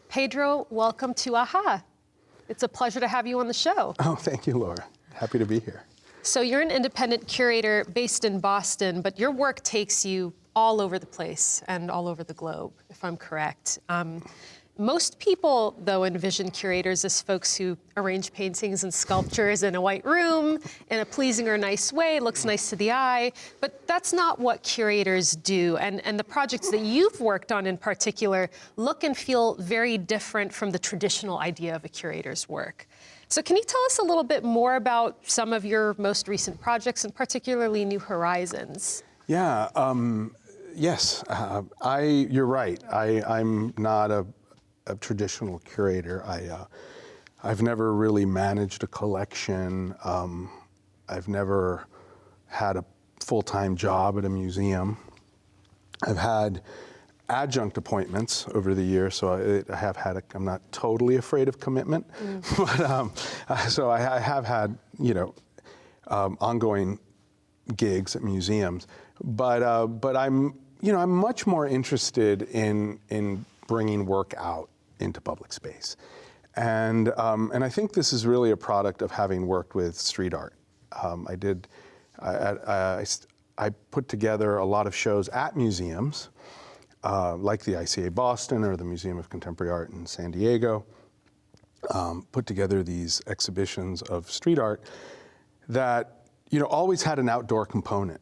Pedro, welcome to AHA. It's a pleasure to have you on the show. Oh, thank you, Laura. Happy to be here. So you're an independent curator based in Boston, but your work takes you all over the place and all over the globe, if I'm correct. Most people, though, envision curators as folks who arrange paintings and sculptures in a white room in a pleasing or nice way, looks nice to the eye, but that's not what curators do. And the projects that you've worked on in particular look and feel very different from the traditional idea of a curator's work. So can you tell us a little bit more about some of your most recent projects, and particularly New Horizons? Yeah, yes, you're right. I'm not a traditional curator. I've never really managed a collection. I've never had a full-time job at a museum. I've had adjunct appointments over the years, so I have had I'm not totally afraid of commitment, but so I have had, ongoing gigs at museums. But I'm much more interested in bringing work out into public space. And I think this is really a product of having worked with street art. I put together a lot of shows at museums, like the ICA Boston or the Museum of Contemporary Art in San Diego, put together these exhibitions of street art that always had an outdoor component.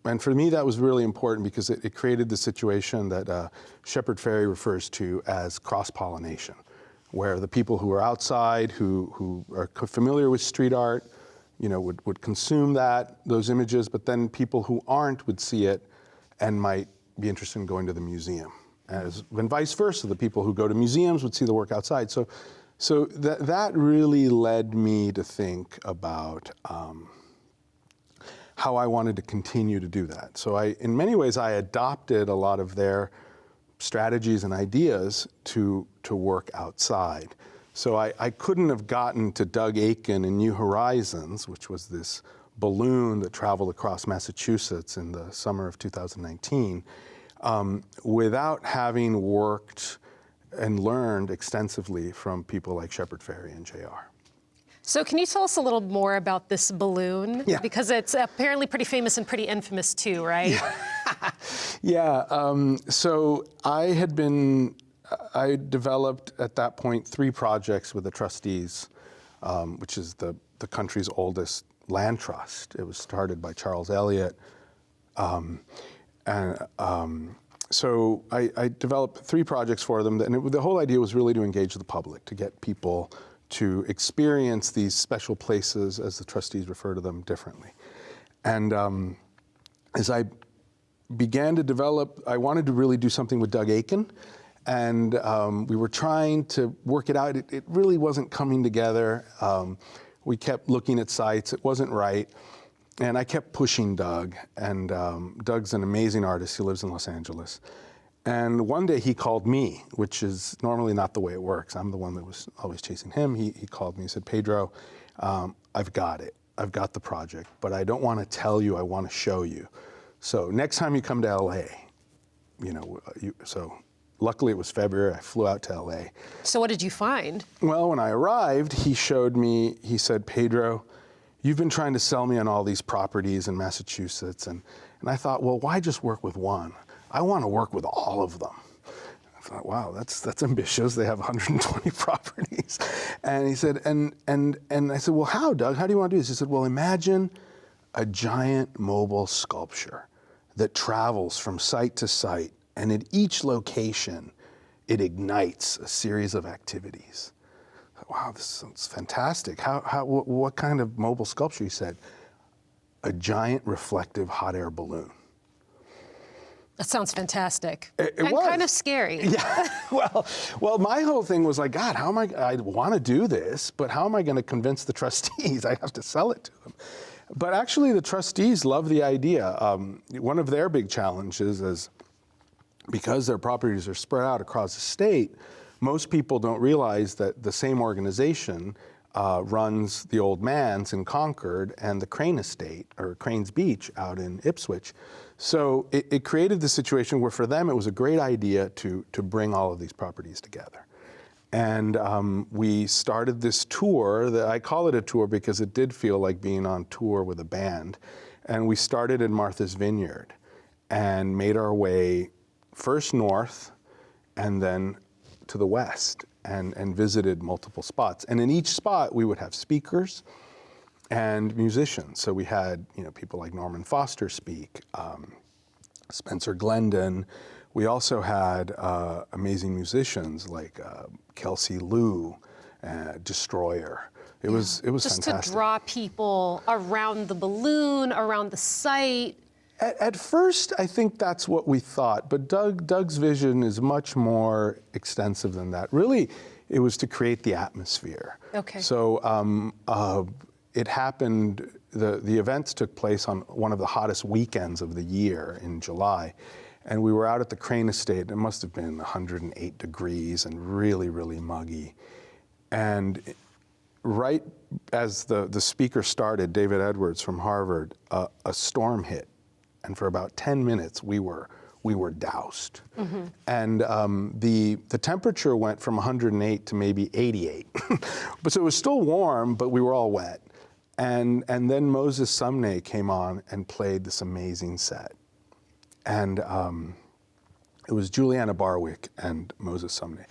And for me, that was really important because it created the situation that Shepard Fairey refers to as cross-pollination, where the people who are outside, who are familiar with street art, would consume those images, but then people who aren't would see it and might be interested in going to the museum. And vice versa, the people who go to museums would see the work outside. So that really led me to think about how I wanted to continue to do that. So in many ways, I adopted a lot of their strategies and ideas to work outside. So I couldn't have gotten to Doug Aitken in New Horizons, which was this balloon that traveled across Massachusetts in the summer of 2019, without having worked and learned extensively from people like Shepard Fairey and JR. So can you tell us a little more about this balloon? Yeah. Because it's apparently pretty famous and pretty infamous too, right? Yeah. So I developed at that point 3 projects with the trustees, which is the country's oldest land trust. It was started by Charles Eliot. So I developed 3 projects for them, and the whole idea was really to engage the public, to get people to experience these special places, as the trustees refer to them, differently. And as I began to develop, I wanted to really do something with Doug Aitken, and we were trying to work it out. It really wasn't coming together. We kept looking at sites. It wasn't right. And I kept pushing Doug, and Doug's an amazing artist. He lives in Los Angeles. And one day he called me, which is normally not the way it works. I'm the one that was always chasing him. He called me and said, "Pedro, I've got it. I've got the project, but I don't want to tell you. I want to show you. So next time you come to LA, so luckily it was February. I flew out to LA. So what did you find? Well, when I arrived, he showed me, he said, "Pedro, you've been trying to sell me on all these properties in Massachusetts." And I thought, well, why just work with one? I want to work with all of them. I thought, wow, that's ambitious. They have 120 properties. And he said, and I said, well, how, Doug? How do you want to do this? He said, well, imagine a giant mobile sculpture that travels from site to site, and at each location, it ignites a series of activities. I thought, wow, this sounds fantastic. What kind of mobile sculpture? He said, a giant reflective hot air balloon. That sounds fantastic. It and was kind of scary. Yeah. Well, my whole thing was like, God, I want to do this, but how am I going to convince the trustees? I have to sell it to them. But actually, the trustees love the idea. One of their big challenges is because their properties are spread out across the state, most people don't realize that the same organization runs the Old Man's in Concord and the Crane Estate, or Cranes Beach, out in Ipswich. So it created the situation where for them it was a great idea to bring all of these properties together. And we started this tour. I call it a tour because it did feel like being on tour with a band. And we started in Martha's Vineyard and made our way first north and then to the west and visited multiple spots. And in each spot, we would have speakers and musicians. So we had people like Norman Foster speak, Spencer Glendon. We also had amazing musicians like Kelsey Lou, Destroyer. It was just fantastic. To draw people around the balloon, around the site. At first, I think that's what we thought, but Doug's vision is much more extensive than that. Really, it was to create the atmosphere. Okay. So it happened. The events took place on one of the hottest weekends of the year in July. And we were out at the Crane Estate. It must have been 108 degrees and really, really muggy. And right as the speaker started, David Edwards from Harvard, a storm hit. And for about 10 minutes, we were doused. Mm-hmm. And the temperature went from 108 to maybe 88. But so it was still warm, but we were all wet. And then Moses Sumney came on and played this amazing set. And it was Juliana Barwick and Moses Sumney.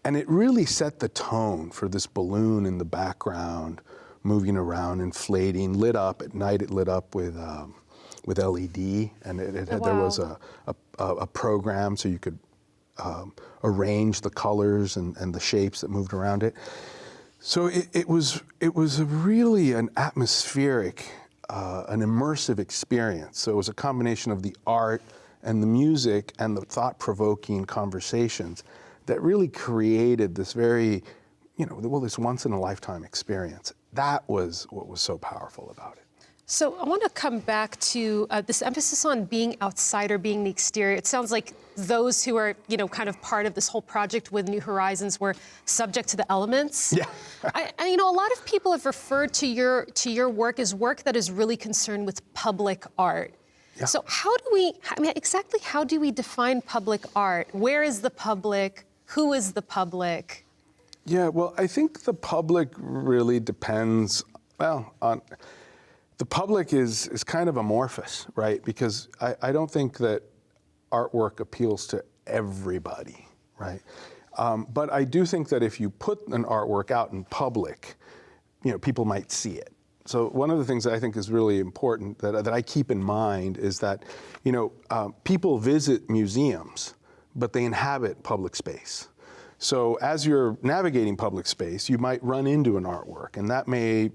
And it really set the tone for this balloon in the background, moving around, inflating, lit up. At night, it lit up with LED, and there was a program so you could arrange the colors and the shapes that moved around it. So it was really an atmospheric, an immersive experience. So it was a combination of the art and the music and the thought-provoking conversations that really created this very, this once-in-a-lifetime experience. That was what was so powerful about it. So I want to come back to this emphasis on being outsider, being the exterior. It sounds like those who are, kind of part of this whole project with New Horizons were subject to the elements. Yeah. A lot of people have referred to your work as work that is really concerned with public art. Yeah. So how do we define public art? Where is the public? Who is the public? Yeah, well, I think the public really depends, on... The public is kind of amorphous, right? Because I don't think that artwork appeals to everybody, right? But I do think that if you put an artwork out in public, people might see it. So one of the things that I think is really important that I keep in mind is that, people visit museums, but they inhabit public space. So as you're navigating public space, you might run into an artwork, and that may,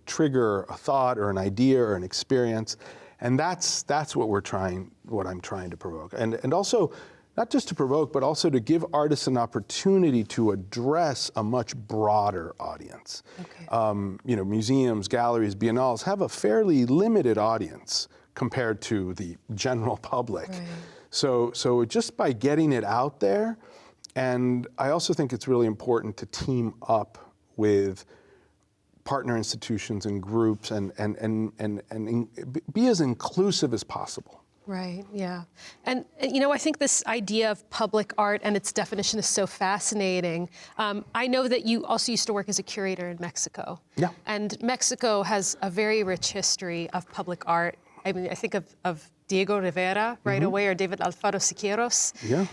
trigger a thought or an idea or an experience, and that's what I'm trying to provoke, and also not just to provoke, but also to give artists an opportunity to address a much broader audience. Okay. Museums, galleries, biennales have a fairly limited audience compared to the general public. Right. So just by getting it out there. And I also think it's really important to team up with partner institutions and groups and be as inclusive as possible. Right, yeah. And, I think this idea of public art and its definition is so fascinating. I know that you also used to work as a curator in Mexico. Yeah. And Mexico has a very rich history of public art. I mean, I think of Diego Rivera right away, or David Alfaro Siqueiros. Yeah.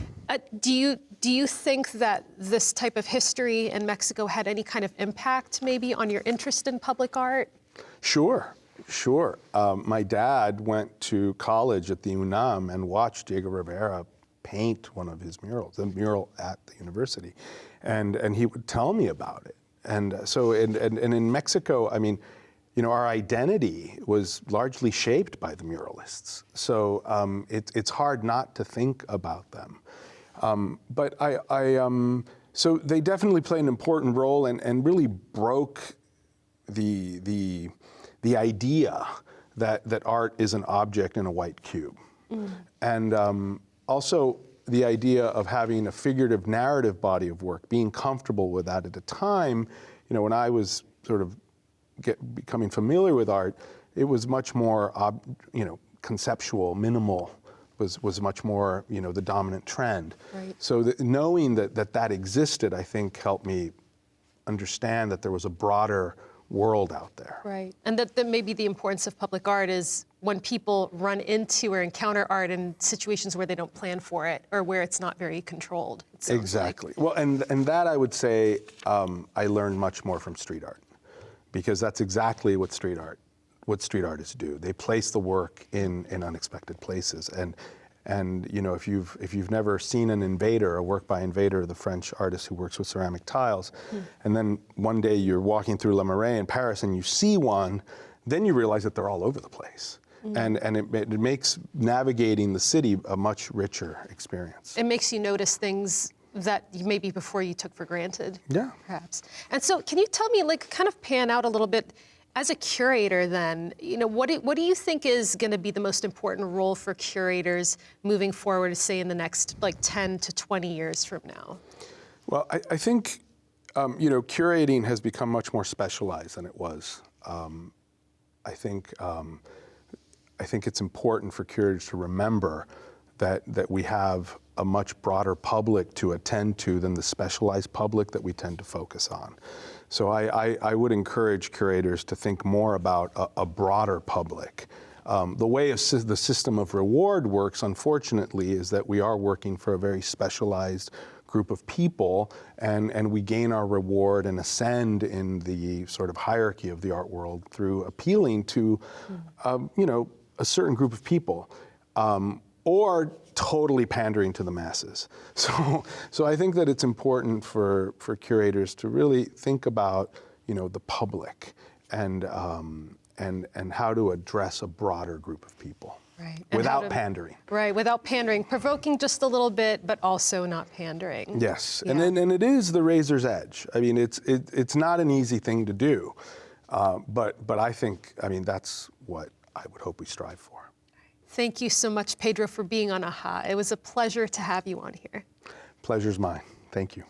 Do you think that this type of history in Mexico had any kind of impact maybe on your interest in public art? Sure. My dad went to college at the UNAM and watched Diego Rivera paint one of his murals, the mural at the university. And he would tell me about it. And so in Mexico, I mean, our identity was largely shaped by the muralists. So it's hard not to think about them. But so they definitely played an important role and really broke the idea that art is an object in a white cube. Mm. And also the idea of having a figurative narrative body of work, being comfortable with that at a time, when I was sort of becoming familiar with art, it was much more, conceptual, minimal was much more, the dominant trend. Right. So knowing that existed, I think helped me understand that there was a broader world out there. Right. And that maybe the importance of public art is when people run into or encounter art in situations where they don't plan for it or where it's not very controlled. It sounds Exactly. like. Well, and that I would say I learned much more from street art, because that's exactly what street artists do. They place the work in unexpected places. And if you've never seen an Invader, a work by Invader, the French artist who works with ceramic tiles, and then one day you're walking through Le Marais in Paris and you see one, then you realize that they're all over the place. And it makes navigating the city a much richer experience. It makes you notice things that maybe before you took for granted. Yeah. Perhaps. And so can you tell me, kind of pan out a little bit, as a curator then, what do you think is going to be the most important role for curators moving forward, say in the next 10 to 20 years from now? Well, I think, curating has become much more specialized than it was. I think it's important for curators to remember that we have a much broader public to attend to than the specialized public that we tend to focus on. So I would encourage curators to think more about a broader public. The way the system of reward works, unfortunately, is that we are working for a very specialized group of people, and we gain our reward and ascend in the sort of hierarchy of the art world through appealing to, a certain group of people, or totally pandering to the masses. So I think that it's important for curators to really think about, the public and how to address a broader group of people. Right. And without pandering. Right, without pandering, provoking just a little bit, but also not pandering. Yes, Yeah. and it is the razor's edge. I mean, it's not an easy thing to do, but I think, that's what I would hope we strive for. Thank you so much, Pedro, for being on AHA. It was a pleasure to have you on here. Pleasure's mine. Thank you.